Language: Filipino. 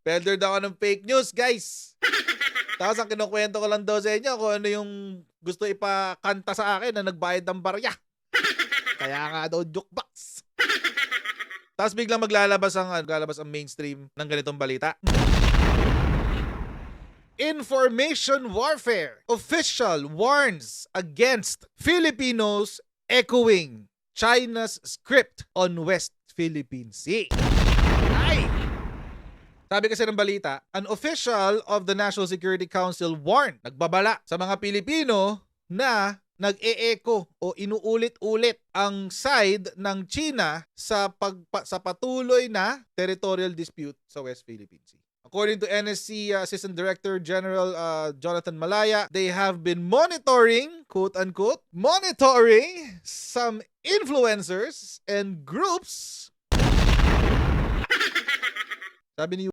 Pelder daw ako ng fake news, guys. Tapos ang kinukwento ko lang daw sa inyo kung ano yung gusto ipakanta sa akin na nagbayad ng barya. Kaya nga daw jukebox. Tapos biglang maglalabas ang mainstream ng ganitong balita. Information warfare. Official warns against Filipinos echoing China's script on West Philippine Sea. Ay! Sabi kasi ng balita, an official of the National Security Council warned, nagbabala sa mga Pilipino na nag-e-echo o inuulit-ulit ang side ng China sa patuloy na territorial dispute sa West Philippine Sea. According to NSC Assistant Director General Jonathan Malaya, they have been monitoring, quote-unquote, monitoring some influencers and groups. Sabi ni